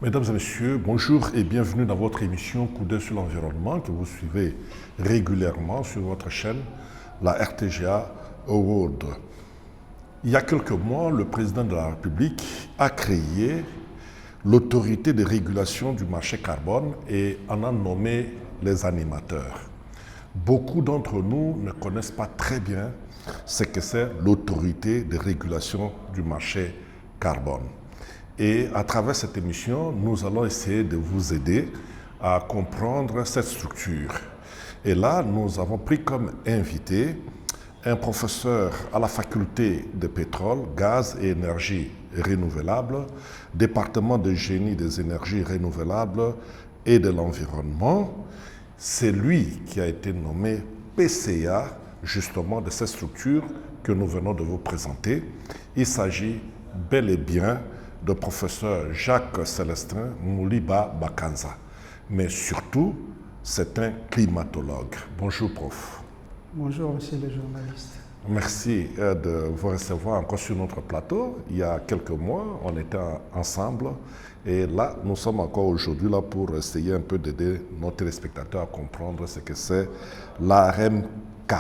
Mesdames et messieurs, bonjour et bienvenue dans votre émission Coup d'œil sur l'environnement que vous suivez régulièrement sur votre chaîne, la RTGA World. Il y a quelques mois, le président de la République a créé l'autorité de régulation du marché carbone et en a nommé les animateurs. Beaucoup d'entre nous ne connaissent pas très bien ce que c'est l'autorité de régulation du marché carbone. Et à travers cette émission, nous allons essayer de vous aider à comprendre cette structure. Et là, nous avons pris comme invité un professeur à la faculté de pétrole, gaz et énergie renouvelables, département de génie des énergies renouvelables et de l'environnement. C'est lui qui a été nommé PCA, justement, de cette structure que nous venons de vous présenter. Il s'agit bel et bien de professeur Jacques Célestin Mouliba Bakanza. Mais surtout, c'est un climatologue. Bonjour, prof. Bonjour, monsieur le journaliste. Merci de vous recevoir encore sur notre plateau. Il y a quelques mois, on était ensemble. Et là, nous sommes encore aujourd'hui là pour essayer un peu d'aider nos téléspectateurs à comprendre ce que c'est l'ARMK.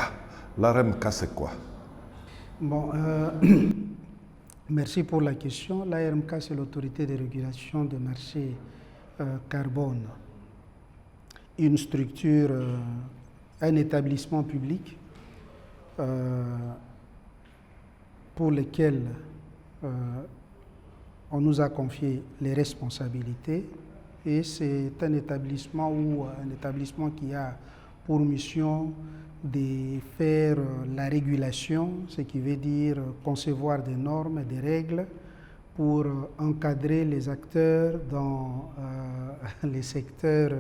L'ARMK, c'est quoi? Bon, merci pour la question. L'ARMK, c'est l'autorité de régulation du marché carbone. Une structure, un établissement public pour lequel on nous a confié les responsabilités, et c'est un établissement qui a pour mission de faire la régulation, ce qui veut dire concevoir des normes et des règles pour encadrer les acteurs dans les secteurs,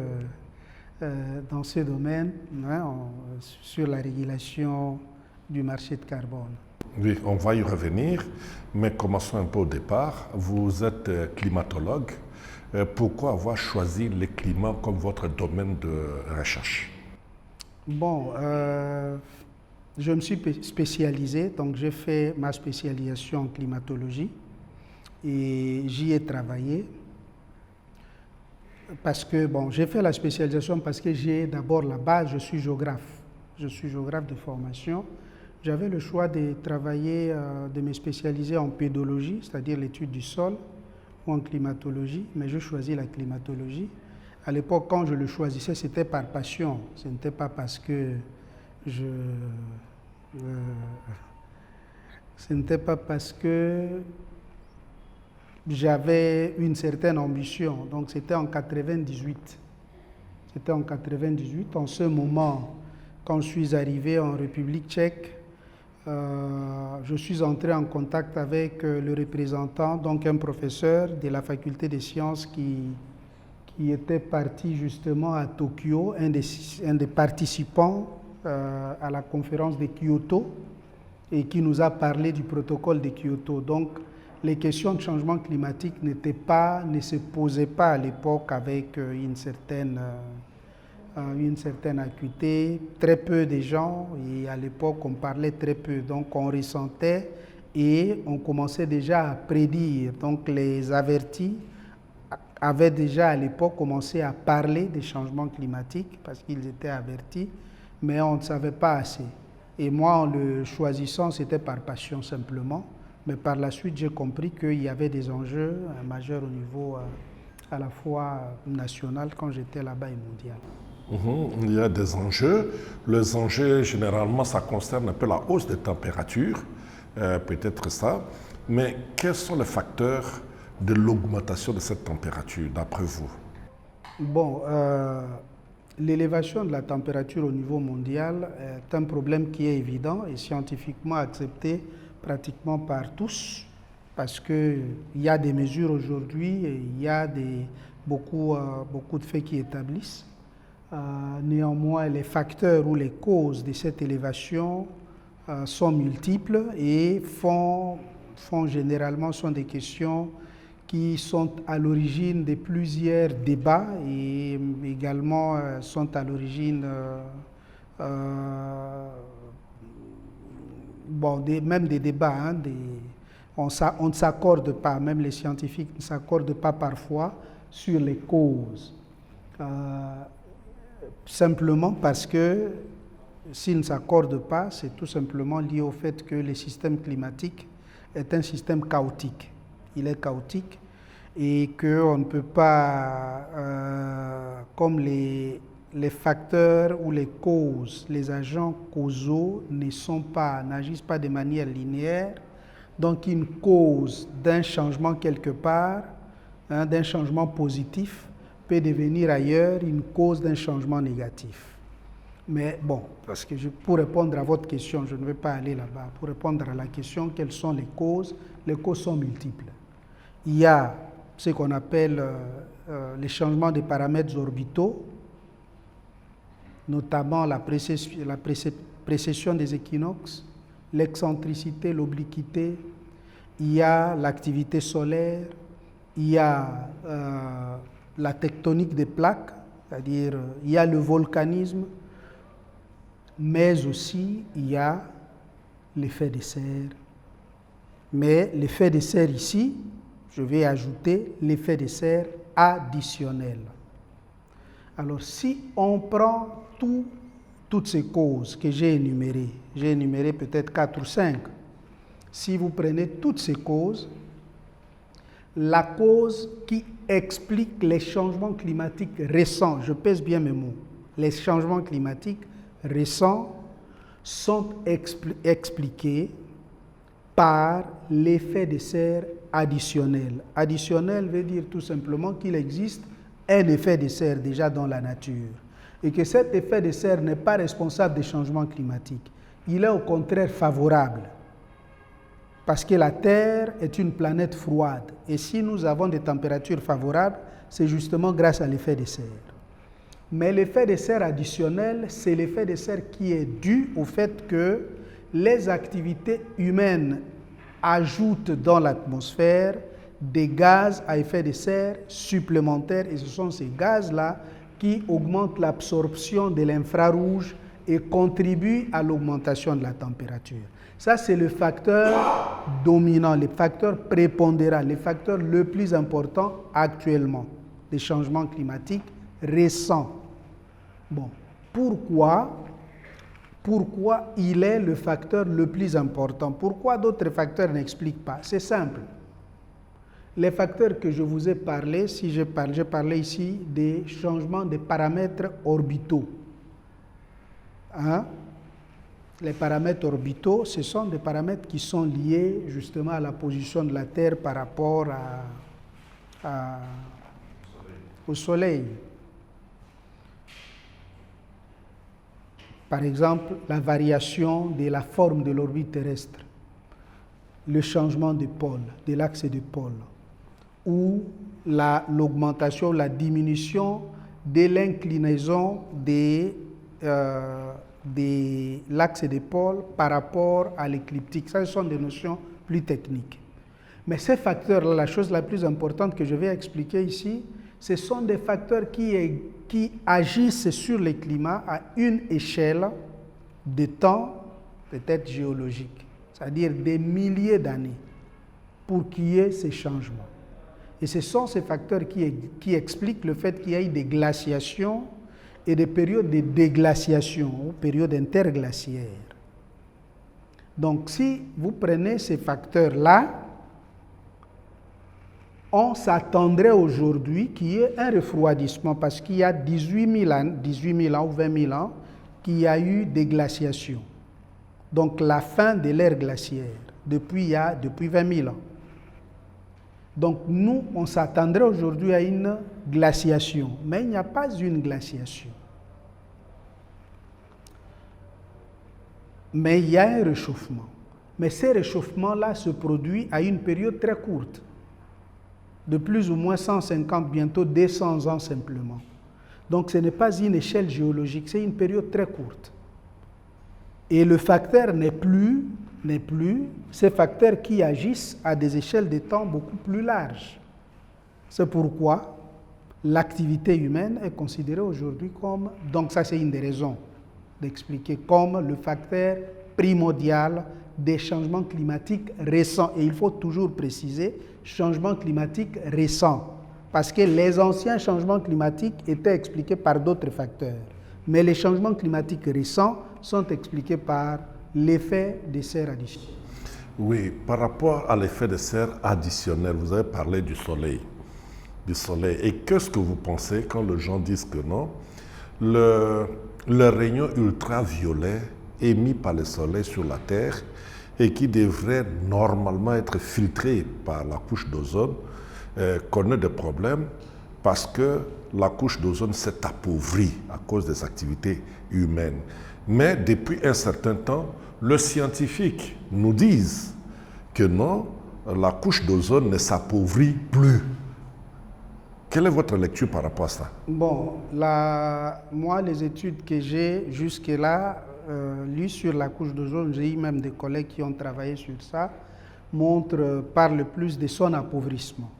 dans ce domaine, sur la régulation du marché de carbone. Oui, on va y revenir, mais commençons un peu au départ. Vous êtes climatologue. Pourquoi avoir choisi le climat comme votre domaine de recherche? Bon, je me suis spécialisé, donc j'ai fait ma spécialisation en climatologie et j'y ai travaillé. Parce que, bon, j'ai fait la spécialisation parce que j'ai d'abord la base, je suis géographe. Je suis géographe de formation. J'avais le choix de travailler, de me spécialiser en pédologie, c'est-à-dire l'étude du sol, ou en climatologie, mais je choisis la climatologie. À l'époque, quand je le choisissais, c'était par passion. Ce n'était pas parce que ce n'était pas parce que j'avais une certaine ambition. Donc, c'était en 98. C'était en 98. En ce moment, quand je suis arrivé en République tchèque, je suis entré en contact avec le représentant, donc un professeur de la faculté des sciences qui était parti justement à Tokyo, un des participants à la conférence de Kyoto, et qui nous a parlé du protocole de Kyoto. Donc, les questions de changement climatique ne se posaient pas à l'époque avec une certaine acuité, très peu de gens, et à l'époque on parlait très peu, donc on ressentait et on commençait déjà à prédire. Donc les avertis avaient déjà à l'époque commencé à parler des changements climatiques parce qu'ils étaient avertis, mais on ne savait pas assez. Et moi, en le choisissant, c'était par passion simplement, mais par la suite j'ai compris qu'il y avait des enjeux majeurs au niveau à la fois national quand j'étais là-bas et mondial. Il y a des enjeux. Les enjeux, généralement, ça concerne un peu la hausse des températures, peut-être ça. Mais quels sont les facteurs de l'augmentation de cette température, d'après vous? Bon, l'élévation de la température au niveau mondial est un problème qui est évident et scientifiquement accepté pratiquement par tous, parce qu'il y a des mesures aujourd'hui et il y a beaucoup de faits qui établissent. Néanmoins, les facteurs ou les causes de cette élévation sont multiples et généralement sont des questions qui sont à l'origine de plusieurs débats et également sont à l'origine même des débats. On ne s'accorde pas, même les scientifiques ne s'accordent pas parfois sur les causes. Simplement parce que s'ils ne s'accordent pas, c'est tout simplement lié au fait que le système climatique est un système chaotique. Il est chaotique et qu'on ne peut pas, comme les facteurs ou les causes, les agents causaux n'agissent pas de manière linéaire. Donc une cause d'un changement quelque part, d'un changement positif, peut devenir ailleurs une cause d'un changement négatif. Mais bon, parce que pour répondre à votre question, je ne vais pas aller là-bas. Pour répondre à la question, quelles sont les causes sont multiples. Il y a ce qu'on appelle les changements des paramètres orbitaux, notamment la précession des équinoxes, l'excentricité, l'obliquité. Il y a l'activité solaire, il y a la tectonique des plaques, c'est-à-dire il y a le volcanisme, mais aussi il y a l'effet de serre. Mais l'effet de serre ici, je vais ajouter l'effet de serre additionnel. Alors si on prend toutes ces causes que j'ai énuméré peut-être 4 ou 5, si vous prenez toutes ces causes, la cause qui explique les changements climatiques récents, je pèse bien mes mots, les changements climatiques récents sont expliqués par l'effet de serre additionnel. Additionnel veut dire tout simplement qu'il existe un effet de serre déjà dans la nature et que cet effet de serre n'est pas responsable des changements climatiques. Il est au contraire favorable parce que la Terre est une planète froide et si nous avons des températures favorables, c'est justement grâce à l'effet de serre. Mais l'effet de serre additionnel, c'est l'effet de serre qui est dû au fait que les activités humaines ajoutent dans l'atmosphère des gaz à effet de serre supplémentaires et ce sont ces gaz-là qui augmentent l'absorption de l'infrarouge et contribuent à l'augmentation de la température. Ça, c'est le facteur dominant, le facteur prépondérant, le facteur le plus important actuellement des changements climatiques récents. Bon, pourquoi il est le facteur le plus important? Pourquoi d'autres facteurs n'expliquent pas? C'est simple. Les facteurs que je vous ai parlé, j'ai parlé ici des changements des paramètres orbitaux. Les paramètres orbitaux, ce sont des paramètres qui sont liés justement à la position de la Terre par rapport au Soleil. Par exemple, la variation de la forme de l'orbite terrestre, le changement de pôle, de l'axe de pôle, ou l'augmentation, la diminution de l'inclinaison de l'axe de pôle par rapport à l'écliptique. Ça, ce sont des notions plus techniques. Mais ces facteurs-là, la chose la plus importante que je vais expliquer ici, ce sont des facteurs qui agissent sur le climat à une échelle de temps peut-être géologique, c'est-à-dire des milliers d'années, pour qu'il y ait ces changements. Et ce sont ces facteurs qui expliquent le fait qu'il y ait des glaciations et des périodes de déglaciation ou périodes interglaciaires. Donc si vous prenez ces facteurs-là, on s'attendrait aujourd'hui qu'il y ait un refroidissement parce qu'il y a 18 000 ans ou 20 000 ans qu'il y a eu des glaciations. Donc la fin de l'ère glaciaire depuis 20 000 ans. Donc nous, on s'attendrait aujourd'hui à une glaciation, mais il n'y a pas une glaciation. Mais il y a un réchauffement. Mais ce réchauffement-là se produit à une période très courte, de plus ou moins 150, bientôt 200 ans simplement. Donc ce n'est pas une échelle géologique, c'est une période très courte. Et le facteur n'est plus ces facteurs qui agissent à des échelles de temps beaucoup plus larges. C'est pourquoi l'activité humaine est considérée aujourd'hui comme, donc ça c'est une des raisons d'expliquer, comme le facteur primordial des changements climatiques récents. Et il faut toujours préciser, changements climatiques récents. parce que les anciens changements climatiques étaient expliqués par d'autres facteurs. Mais les changements climatiques récents sont expliqués par l'effet de serre additionnel. Oui, par rapport à l'effet de serre additionnel, vous avez parlé du soleil. Et qu'est-ce que vous pensez quand les gens disent que non? Le rayon ultraviolet émis par le soleil sur la Terre et qui devrait normalement être filtré par la couche d'ozone connaît des problèmes parce que la couche d'ozone s'est appauvrie à cause des activités humaines. Mais depuis un certain temps, les scientifiques nous disent que non, la couche d'ozone ne s'appauvrit plus. Quelle est votre lecture par rapport à ça? Bon, moi, les études que j'ai jusque-là lues sur la couche d'ozone, j'ai eu même des collègues qui ont travaillé sur ça, parlent plus de son appauvrissement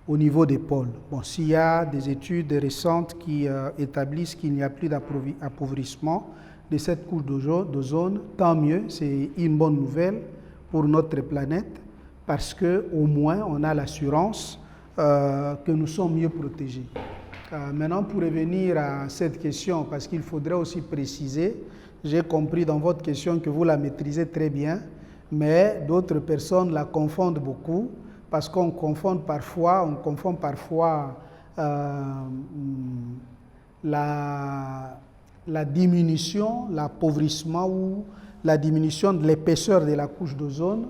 au niveau des pôles. Bon, s'il y a des études récentes qui établissent qu'il n'y a plus d'appauvrissement de cette couche d'ozone, tant mieux, c'est une bonne nouvelle pour notre planète parce qu'au moins on a l'assurance que nous sommes mieux protégés. Maintenant, pour revenir à cette question, parce qu'il faudrait aussi préciser, j'ai compris dans votre question que vous la maîtrisez très bien, mais d'autres personnes la confondent beaucoup, parce qu'on confond parfois la diminution, l'appauvrissement ou la diminution de l'épaisseur de la couche d'ozone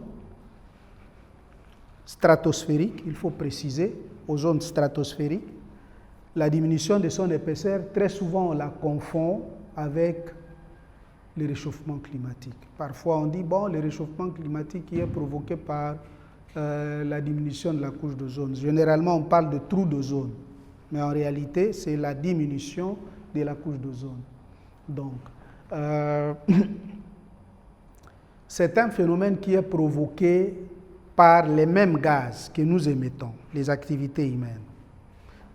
stratosphérique, il faut préciser, ozone stratosphérique. La diminution de son épaisseur, très souvent on la confond avec le réchauffement climatique. Parfois on dit, bon, le réchauffement climatique qui est provoqué par la diminution de la couche d'ozone. Généralement on parle de trou d'ozone, mais en réalité c'est la diminution de la couche d'ozone. Donc, c'est un phénomène qui est provoqué par les mêmes gaz que nous émettons, les activités humaines.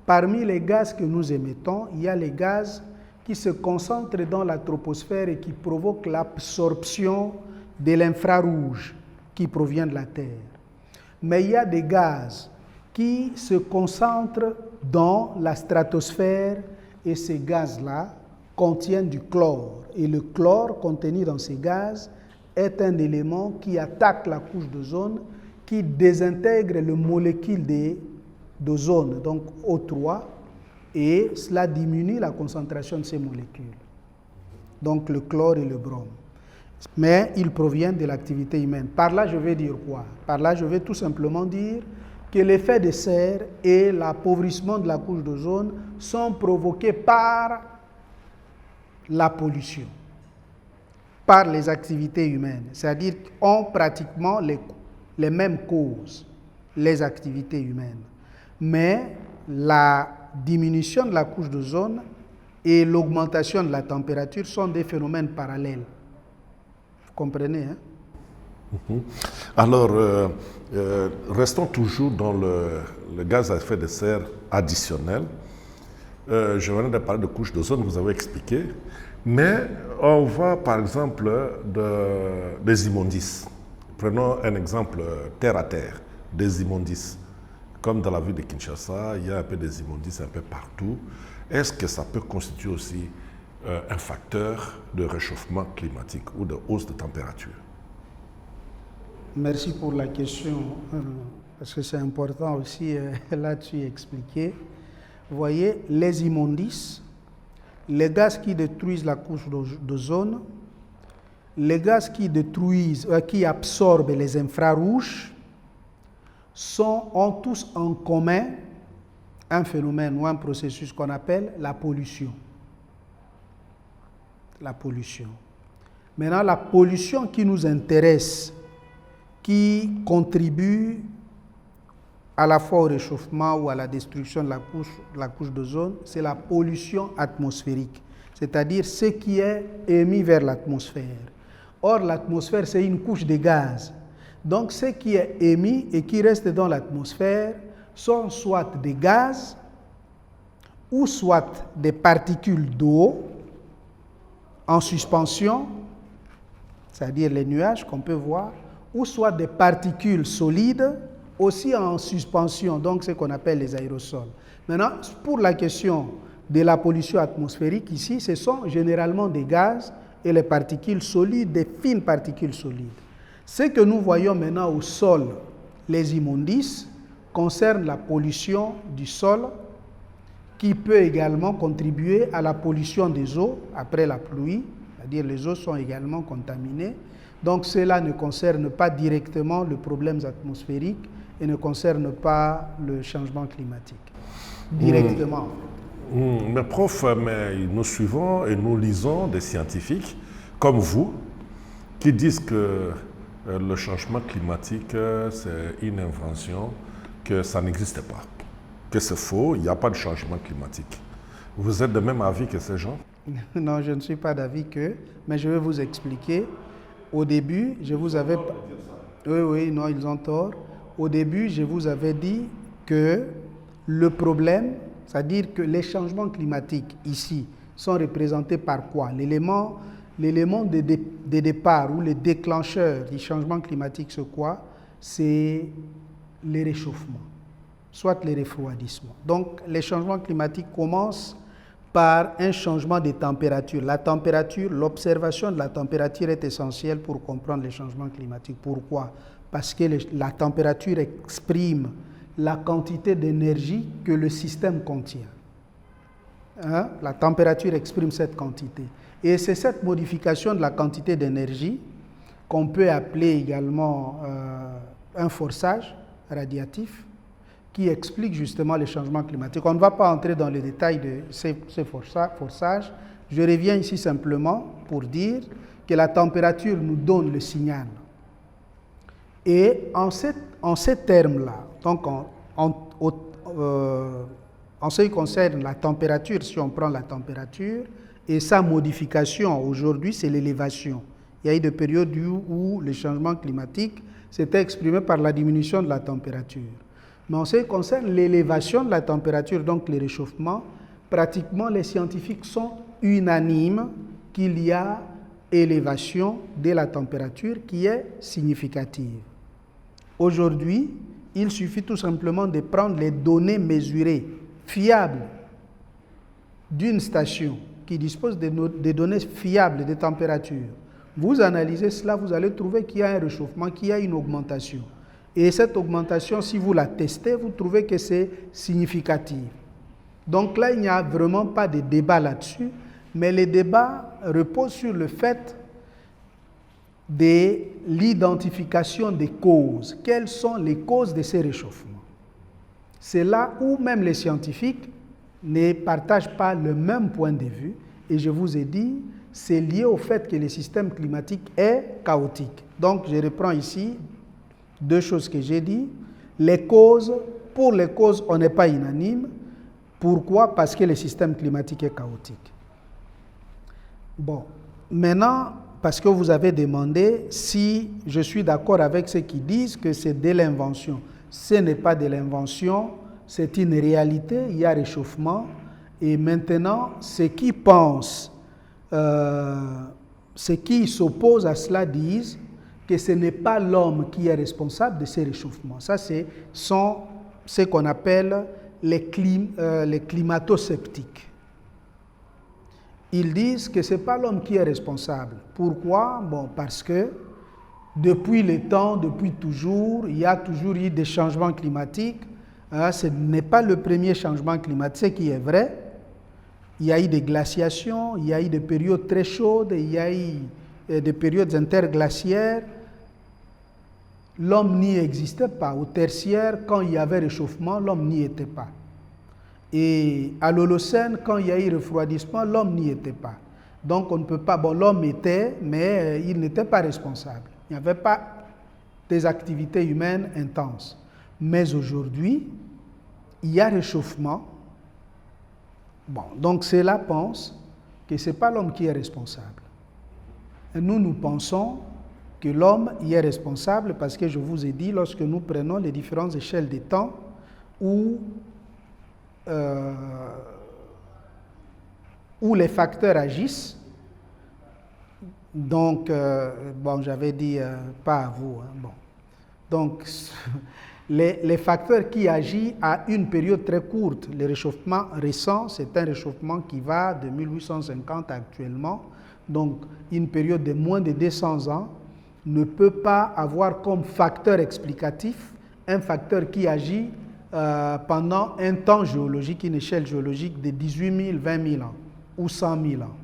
Parmi les gaz que nous émettons, il y a les gaz qui se concentrent dans la troposphère et qui provoquent l'absorption de l'infrarouge qui provient de la Terre. Mais il y a des gaz qui se concentrent dans la stratosphère et ces gaz-là contiennent du chlore. Et le chlore contenu dans ces gaz est un élément qui attaque la couche d'ozone, qui désintègre le molécule d'ozone, donc O3, et cela diminue la concentration de ces molécules, donc le chlore et le brome. Mais ils proviennent de l'activité humaine. Par là, je vais dire quoi? Par là, je vais tout simplement dire que l'effet de serre et l'appauvrissement de la couche d'ozone sont provoqués par la pollution, par les activités humaines, c'est-à-dire ont pratiquement les mêmes causes, les activités humaines. Mais la diminution de la couche d'ozone et l'augmentation de la température sont des phénomènes parallèles. Vous comprenez, hein? Alors, restons toujours dans le gaz à effet de serre additionnel. Je venais de parler de couche d'ozone, vous avez expliqué. Mais on voit par exemple des immondices. Prenons un exemple terre à terre, des immondices. Comme dans la ville de Kinshasa, il y a un peu des immondices un peu partout. Est-ce que ça peut constituer aussi un facteur de réchauffement climatique ou de hausse de température? Merci pour la question, parce que c'est important aussi là-dessus expliquer. Vous voyez, les immondices, les gaz qui détruisent la couche d'ozone, les gaz qui absorbent les infrarouges, ont tous en commun un phénomène ou un processus qu'on appelle la pollution. La pollution. Maintenant, la pollution qui nous intéresse, qui contribue à la fois au réchauffement ou à la destruction de la couche d'ozone, c'est la pollution atmosphérique, c'est-à-dire ce qui est émis vers l'atmosphère. Or, l'atmosphère, c'est une couche de gaz. Donc, ce qui est émis et qui reste dans l'atmosphère sont soit des gaz ou soit des particules d'eau en suspension, c'est-à-dire les nuages qu'on peut voir, ou soit des particules solides aussi en suspension, donc ce qu'on appelle les aérosols. Maintenant, pour la question de la pollution atmosphérique, ici, ce sont généralement des gaz et les particules solides, des fines particules solides. Ce que nous voyons maintenant au sol, les immondices, concerne la pollution du sol, qui peut également contribuer à la pollution des eaux après la pluie, c'est-à-dire les eaux sont également contaminées. Donc cela ne concerne pas directement le problème atmosphérique et ne concerne pas le changement climatique directement. Mais prof, mais nous suivons et nous lisons des scientifiques comme vous qui disent que le changement climatique, c'est une invention, que ça n'existe pas, que c'est faux, il n'y a pas de changement climatique. Vous êtes de même avis que ces gens? Non, je ne suis pas d'avis que, mais je vais vous expliquer. Au début, je vous avais... Oui, non, ils ont tort. Au début, je vous avais dit que le problème, c'est-à-dire que les changements climatiques ici sont représentés par quoi? L'élément de départ ou le déclencheur du changement climatique, c'est quoi? C'est les réchauffements, soit les refroidissements. Donc, les changements climatiques commencent par un changement de température. La température, l'observation de la température est essentielle pour comprendre les changements climatiques. Pourquoi? Parce que la température exprime la quantité d'énergie que le système contient. Hein? La température exprime cette quantité. Et c'est cette modification de la quantité d'énergie qu'on peut appeler également un forçage radiatif qui explique justement les changements climatiques. On ne va pas entrer dans les détails de ces forçages. Je reviens ici simplement pour dire que la température nous donne le signal. Et en ces termes-là, donc en ce qui concerne la température, si on prend la température, et sa modification aujourd'hui, c'est l'élévation. Il y a eu des périodes où le changement climatique s'était exprimé par la diminution de la température. Mais en ce qui concerne l'élévation de la température, donc le réchauffement, pratiquement les scientifiques sont unanimes qu'il y a élévation de la température qui est significative. Aujourd'hui, il suffit tout simplement de prendre les données mesurées, fiables, d'une station qui dispose de données fiables de température. Vous analysez cela, vous allez trouver qu'il y a un réchauffement, qu'il y a une augmentation. Et cette augmentation, si vous la testez, vous trouvez que c'est significatif. Donc là, il n'y a vraiment pas de débat là-dessus, mais les débats reposent sur le fait de l'identification des causes. Quelles sont les causes de ces réchauffements? C'est là où même les scientifiques ne partagent pas le même point de vue. Et je vous ai dit, c'est lié au fait que le système climatique est chaotique. Donc, je reprends ici deux choses que j'ai dit. Les causes, pour les causes, on n'est pas unanime. Pourquoi? Parce que le système climatique est chaotique. Bon, maintenant, parce que vous avez demandé si je suis d'accord avec ceux qui disent que c'est de l'invention. Ce n'est pas de l'invention, c'est une réalité, il y a réchauffement. Et maintenant, ceux qui pensent, ceux qui s'opposent à cela disent que ce n'est pas l'homme qui est responsable de ces réchauffements. Ça, c'est ce qu'on appelle les climato-sceptiques. Ils disent que ce n'est pas l'homme qui est responsable. Pourquoi? Bon, parce que depuis le temps, depuis toujours, il y a toujours eu des changements climatiques. Ce n'est pas le premier changement climatique, ce qui est vrai. Il y a eu des glaciations, il y a eu des périodes très chaudes, il y a eu des périodes interglaciaires. L'homme n'y existait pas. Au tertiaire, quand il y avait réchauffement, l'homme n'y était pas. Et à l'Holocène, quand il y a eu refroidissement, l'homme n'y était pas. Donc on ne peut pas... Bon, l'homme était, mais il n'était pas responsable. Il n'y avait pas des activités humaines intenses. Mais aujourd'hui, il y a réchauffement. Bon, donc ceux-là pensent que ce n'est pas l'homme qui est responsable. Et nous pensons que l'homme y est responsable parce que je vous ai dit, lorsque nous prenons les différentes échelles des temps où les facteurs agissent, donc, bon, j'avais dit pas à vous, hein, bon. Donc, les facteurs qui agissent à une période très courte. Le réchauffement récent, c'est un réchauffement qui va de 1850 actuellement, donc une période de moins de 200 ans, ne peut pas avoir comme facteur explicatif un facteur qui agit pendant un temps géologique, une échelle géologique de 18 000, 20 000 ans ou 100 000 ans.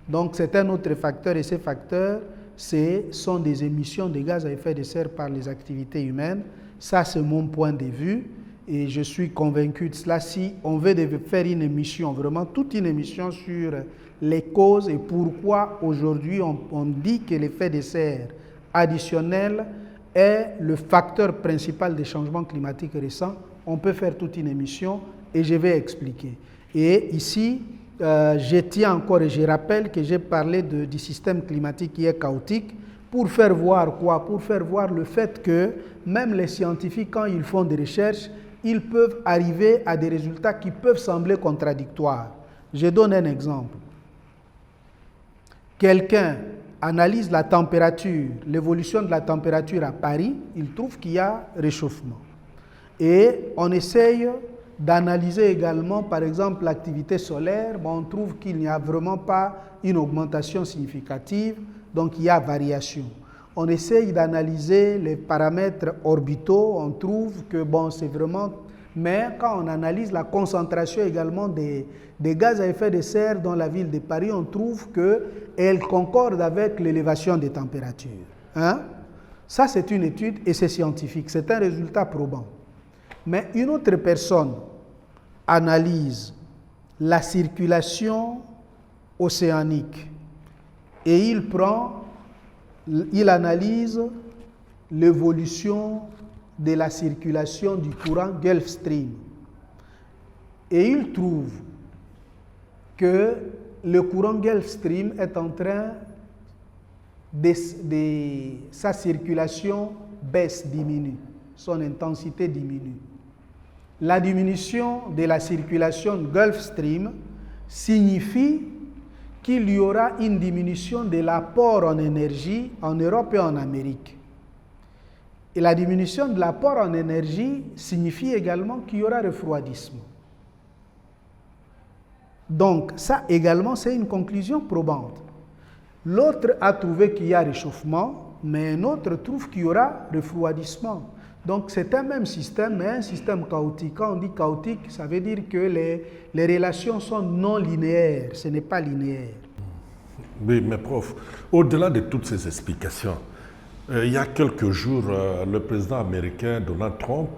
Donc c'est un autre facteur et ces facteurs sont des émissions de gaz à effet de serre par les activités humaines. Ça c'est mon point de vue et je suis convaincu de cela. Si on veut faire une émission, vraiment toute une émission sur les causes et pourquoi aujourd'hui on dit que l'effet de serre additionnel est le facteur principal des changements climatiques récents, on peut faire toute une émission et je vais expliquer. Et ici, je tiens encore et je rappelle que j'ai parlé du système climatique qui est chaotique pour faire voir quoi? Pour faire voir le fait que même les scientifiques, quand ils font des recherches, ils peuvent arriver à des résultats qui peuvent sembler contradictoires. Je donne un exemple. Quelqu'un analyse la température, l'évolution de la température à Paris, il trouve qu'il y a réchauffement. Et on essaye d'analyser également, par exemple, l'activité solaire, on trouve qu'il n'y a vraiment pas une augmentation significative, donc il y a variation. On essaye d'analyser les paramètres orbitaux, on trouve que c'est vraiment... Mais quand on analyse la concentration également des gaz à effet de serre dans la ville de Paris, on trouve qu'elle concorde avec l'élévation des températures. Hein? Ça, c'est une étude et c'est scientifique, c'est un résultat probant. Mais une autre personne analyse la circulation océanique et il analyse l'évolution de la circulation du courant Gulf Stream. Et il trouve que le courant Gulf Stream est en train sa circulation baisse, diminue, son intensité diminue. La diminution de la circulation Gulf Stream signifie qu'il y aura une diminution de l'apport en énergie en Europe et en Amérique. Et la diminution de l'apport en énergie signifie également qu'il y aura refroidissement. Donc, ça également, c'est une conclusion probante. L'autre a trouvé qu'il y a réchauffement, mais un autre trouve qu'il y aura refroidissement. Donc, c'est un même système, mais un système chaotique. Quand on dit chaotique, ça veut dire que les relations sont non linéaires. Ce n'est pas linéaire. Oui, mais prof, au-delà de toutes ces explications, il y a quelques jours, le président américain Donald Trump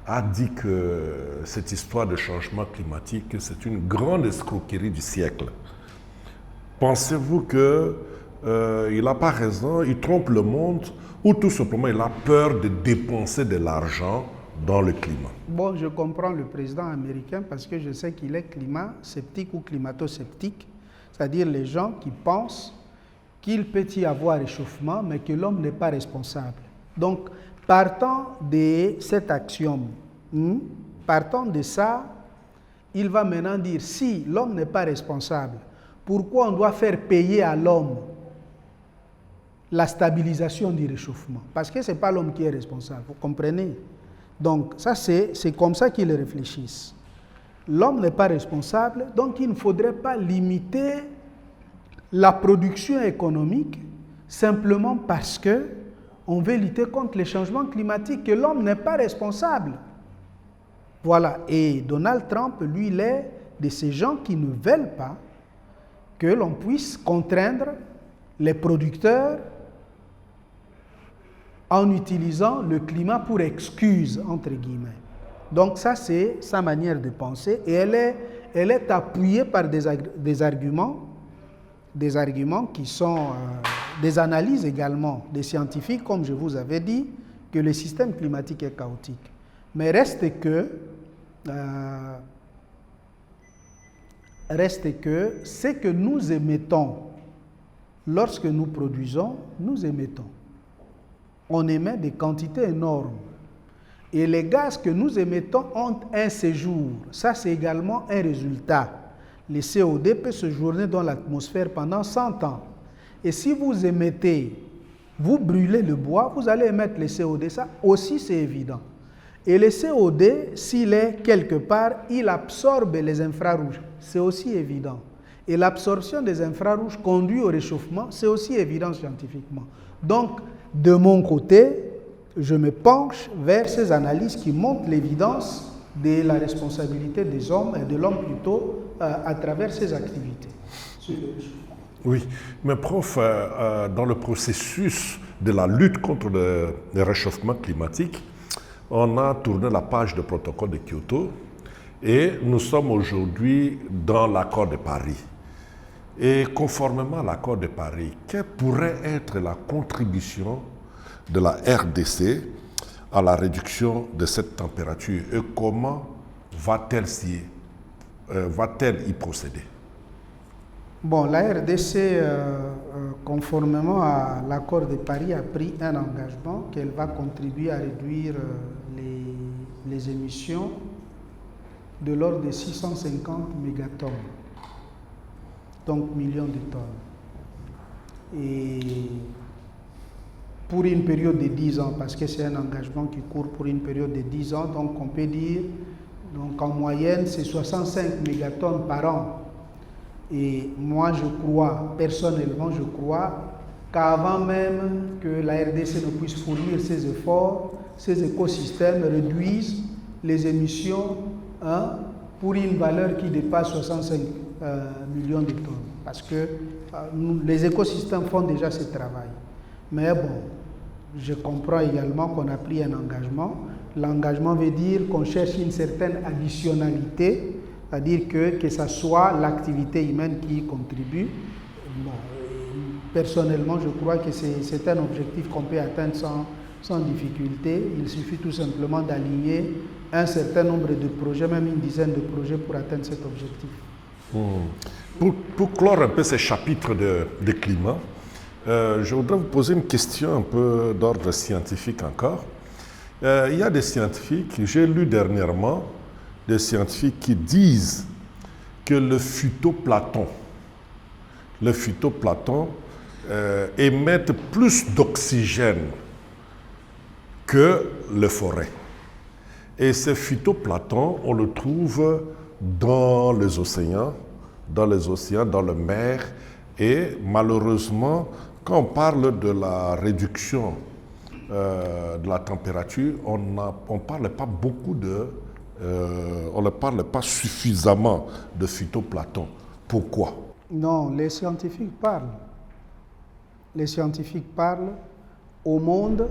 a dit que cette histoire de changement climatique, c'est une grande escroquerie du siècle. Pensez-vous qu'il n'a pas raison, il trompe le monde, ou tout simplement il a peur de dépenser de l'argent dans le climat? Bon, je comprends le président américain parce que je sais qu'il est climat-sceptique ou climato-sceptique, c'est-à-dire les gens qui pensent qu'il peut y avoir réchauffement, mais que l'homme n'est pas responsable. Donc, partant de cet axiome, partant de ça, il va maintenant dire, si l'homme n'est pas responsable, pourquoi on doit faire payer à l'homme la stabilisation du réchauffement? Parce que ce n'est pas l'homme qui est responsable, vous comprenez? Donc, ça c'est comme ça qu'ils réfléchissent. L'homme n'est pas responsable, donc il ne faudrait pas limiter la production économique simplement parce qu'on veut lutter contre les changements climatiques, que l'homme n'est pas responsable. Voilà. Et Donald Trump, lui, il est de ces gens qui ne veulent pas que l'on puisse contraindre les producteurs en utilisant le climat pour excuse, entre guillemets. Donc ça, c'est sa manière de penser et elle est appuyée par des arguments qui sont des analyses également des scientifiques, comme je vous avais dit, que le système climatique est chaotique. Mais reste que ce que nous émettons lorsque nous produisons, nous émettons. On émet des quantités énormes. Et les gaz que nous émettons ont un séjour. Ça, c'est également un résultat. Le CO2 peut séjourner dans l'atmosphère pendant 100 ans. Et si vous émettez, vous brûlez le bois, vous allez émettre le CO2. Ça aussi, c'est évident. Et le CO2, s'il est quelque part, il absorbe les infrarouges. C'est aussi évident. Et l'absorption des infrarouges conduit au réchauffement, c'est aussi évident scientifiquement. Donc, de mon côté, je me penche vers ces analyses qui montrent l'évidence de la responsabilité des hommes, et de l'homme plutôt, à travers ces activités. Oui, mais prof, dans le processus de la lutte contre le réchauffement climatique, on a tourné la page du protocole de Kyoto et nous sommes aujourd'hui dans l'accord de Paris. Et conformément à l'accord de Paris, quelle pourrait être la contribution de la RDC à la réduction de cette température et comment va-t-elle y procéder? Bon, la RDC, conformément à l'accord de Paris, a pris un engagement qu'elle va contribuer à réduire les émissions de l'ordre de 650 mégatonnes, donc millions de tonnes. Et pour une période de 10 ans, parce que c'est un engagement qui court pour une période de 10 ans, donc on peut dire, donc en moyenne, c'est 65 mégatonnes par an. Et moi, je crois, personnellement, je crois qu'avant même que la RDC ne puisse fournir ses efforts, ces écosystèmes réduisent les émissions pour une valeur qui dépasse 65 millions de tonnes. Parce que les écosystèmes font déjà ce travail. Mais bon, je comprends également qu'on a pris un engagement. L'engagement veut dire qu'on cherche une certaine additionnalité, c'est-à-dire que ce soit l'activité humaine qui y contribue. Bon, personnellement, je crois que c'est un objectif qu'on peut atteindre sans difficulté. Il suffit tout simplement d'aligner un certain nombre de projets, même une dizaine de projets pour atteindre cet objectif. Pour clore un peu ces chapitres de climat, je voudrais vous poser une question un peu d'ordre scientifique encore. Il y a des scientifiques, j'ai lu dernièrement, des scientifiques qui disent que le phytoplancton émettent plus d'oxygène que les forêts. Et ce phytoplancton, on le trouve dans les océans, dans la mer. Et malheureusement, quand on parle de la réduction de la température, on ne parle pas beaucoup on ne parle pas suffisamment de phytoplancton. Pourquoi? Non, les scientifiques parlent. Les scientifiques parlent. Au monde,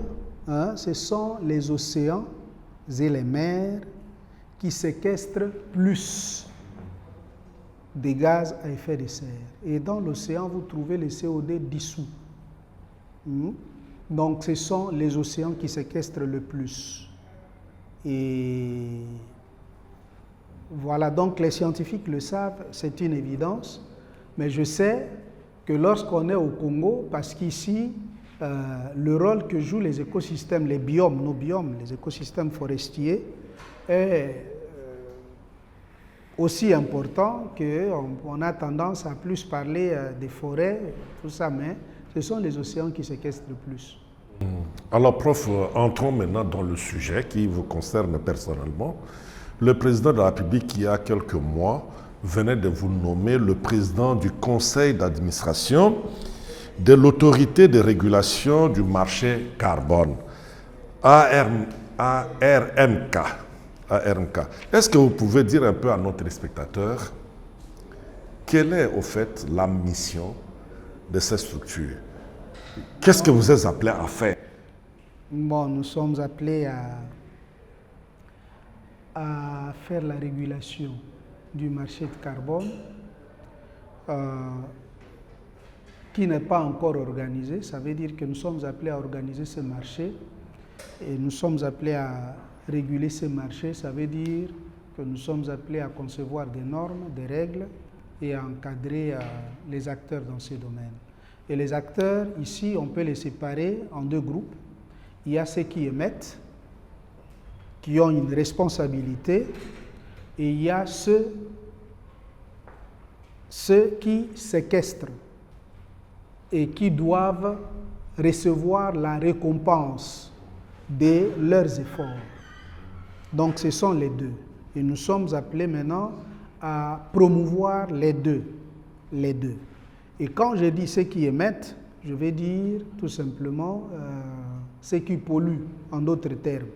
ce sont les océans et les mers qui séquestrent plus des gaz à effet de serre. Et dans l'océan, vous trouvez le CO2 dissous. Donc, ce sont les océans qui séquestrent le plus. Et voilà, donc les scientifiques le savent, c'est une évidence. Mais je sais que lorsqu'on est au Congo, parce qu'ici, le rôle que jouent les écosystèmes, les biomes, nos biomes, les écosystèmes forestiers, est aussi important qu'on a tendance à plus parler des forêts, tout ça, mais ce sont les océans qui séquestrent le plus. Alors, prof, entrons maintenant dans le sujet qui vous concerne personnellement. Le président de la République, il y a quelques mois, venait de vous nommer le président du conseil d'administration de l'autorité de régulation du marché carbone, ARMK. Est-ce que vous pouvez dire un peu à nos téléspectateurs quelle est au fait la mission de cette structure? Qu'est-ce que vous êtes appelés à faire? Bon, nous sommes appelés à faire la régulation du marché de carbone qui n'est pas encore organisé. Ça veut dire que nous sommes appelés à organiser ce marché et nous sommes appelés à réguler ce marché. Ça veut dire que nous sommes appelés à concevoir des normes, des règles et à encadrer les acteurs dans ces domaines. Et les acteurs, ici, on peut les séparer en deux groupes. Il y a ceux qui émettent, qui ont une responsabilité, et il y a ceux qui séquestrent et qui doivent recevoir la récompense de leurs efforts. Donc ce sont les deux. Et nous sommes appelés maintenant à promouvoir les deux. Les deux. Et quand je dis ceux qui émettent, je vais dire tout simplement ceux qui polluent, en d'autres termes.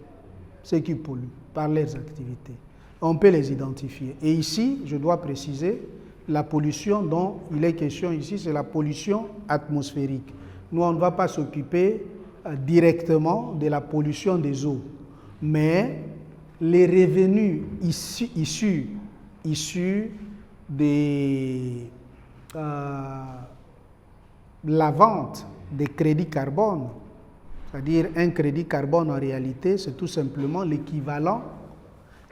Ceux qui polluent par leurs activités. On peut les identifier. Et ici, je dois préciser, la pollution dont il est question ici, c'est la pollution atmosphérique. Nous, on ne va pas s'occuper directement de la pollution des eaux, mais les revenus issus de la vente des crédits carbone, c'est-à-dire un crédit carbone en réalité, c'est tout simplement l'équivalent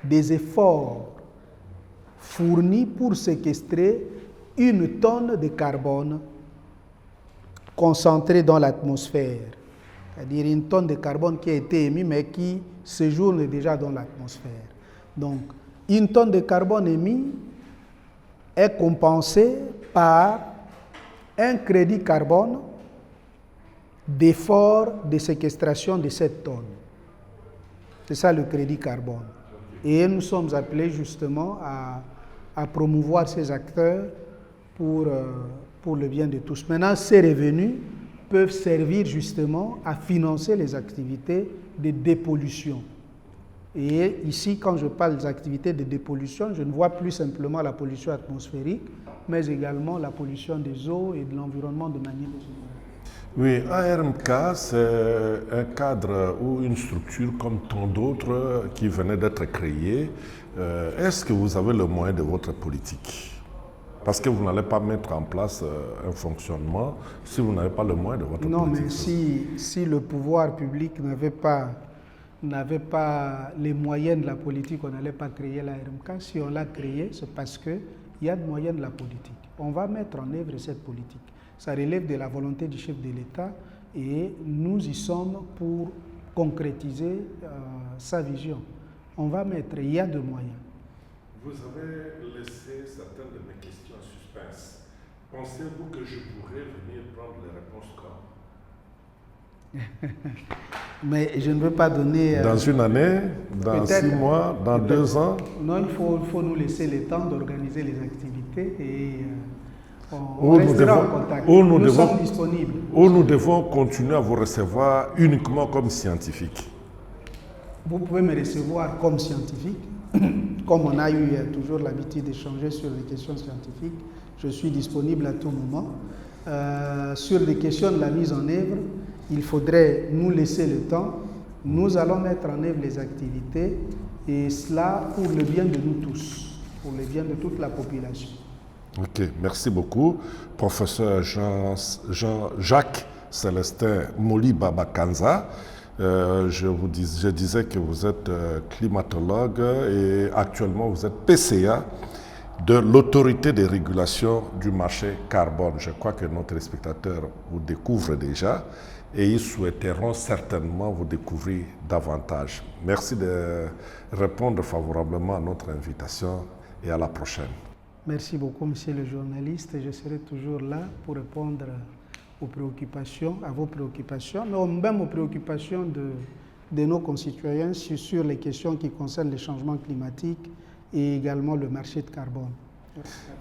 des efforts fournis pour séquestrer 1 tonne de carbone concentrée dans l'atmosphère. C'est-à-dire 1 tonne de carbone qui a été émise mais qui séjourne déjà dans l'atmosphère. Donc, 1 tonne de carbone émise est compensée par un crédit carbone d'effort de séquestration de 7 tonnes. C'est ça le crédit carbone. Et nous sommes appelés justement à promouvoir ces acteurs pour le bien de tous. Maintenant, ces revenus peuvent servir justement à financer les activités de dépollution. Et ici, quand je parle des activités de dépollution, je ne vois plus simplement la pollution atmosphérique, mais également la pollution des eaux et de l'environnement de manière générale. Oui, ARMK, c'est un cadre ou une structure comme tant d'autres qui venaient d'être créées. Est-ce que vous avez le moyen de votre politique? Parce que vous n'allez pas mettre en place un fonctionnement si vous n'avez pas le moyen de votre politique. Non, mais si le pouvoir public n'avait pas les moyens de la politique, on n'allait pas créer l'ARMK. Si on l'a créé, c'est parce qu'il y a des moyens de la politique. On va mettre en œuvre cette politique. Ça relève de la volonté du chef de l'État et nous y sommes pour concrétiser sa vision. On va mettre, il y a des moyens. Vous avez laissé certaines de mes questions en suspense. Pensez-vous que je pourrais venir prendre les réponses quand? Mais je ne veux pas donner... Dans une année, dans 6 mois, dans 2 ans? Non, il faut nous laisser le temps d'organiser les activités et on restera en contact. Nous sommes disponibles. Ou nous devons continuer à vous recevoir uniquement comme scientifique? Vous pouvez me recevoir comme scientifique, comme on a eu toujours l'habitude d'échanger sur les questions scientifiques. Je suis disponible à tout moment. Sur les questions de la mise en œuvre, il faudrait nous laisser le temps. Nous allons mettre en œuvre les activités et cela pour le bien de nous tous, pour le bien de toute la population. Ok, merci beaucoup. Professeur Jacques Célestin Moli-Baba Kanza. Je disais que vous êtes climatologue et actuellement vous êtes PCA de l'autorité de régulation du marché carbone. Je crois que nos téléspectateurs vous découvrent déjà et ils souhaiteront certainement vous découvrir davantage. Merci de répondre favorablement à notre invitation et à la prochaine. Merci beaucoup, monsieur le journaliste. Je serai toujours là pour répondre aux préoccupations, à vos préoccupations, mais même aux préoccupations de nos concitoyens sur les questions qui concernent les changements climatiques et également le marché de carbone.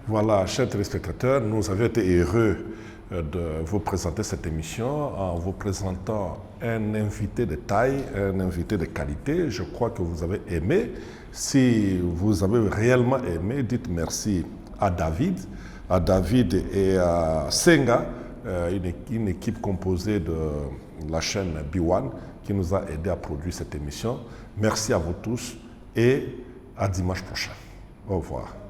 Voilà, chers téléspectateurs, nous avions été heureux de vous présenter cette émission en vous présentant un invité de taille, un invité de qualité. Je crois que vous avez aimé. Si vous avez réellement aimé, dites merci à David et à Senga, une équipe composée de la chaîne B1 qui nous a aidé à produire cette émission. Merci à vous tous et à dimanche prochain. Au revoir.